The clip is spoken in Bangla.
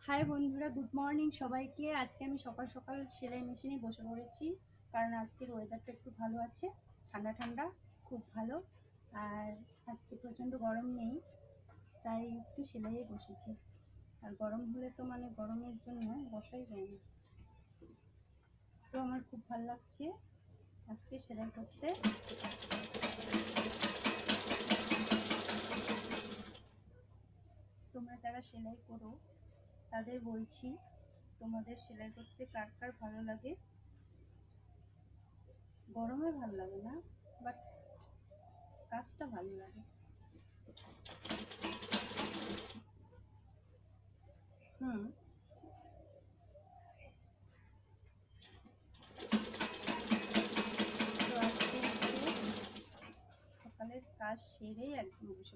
হাই বন্ধুরা, গুড মর্নিং সবাইকে। আজকে আমি সকাল সকাল সেলাই মেশিনে বসে পড়েছি, কারণ আজকের ওয়েদারটা একটু ভালো আছে, ঠান্ডা ঠান্ডা, খুব ভালো। আর আজকে প্রচণ্ড গরম নেই, তাই একটু সেলাইয়ে বসেছি। আর গরম হলে তো মানে গরমের জন্য বসাই যায় না, তো আমার খুব ভালো লাগছে আজকে সেলাই করতে। তোমরা যারা সেলাই করো তাদের বলছি, তোমাদের সেলাই করতে কার কার ভালো লাগে? গরমে ভালো লাগে না, বাট কাজটা ভালো লাগে। হুম। তো আজকে হচ্ছে সকালের কাজ সেরেই একদম বসে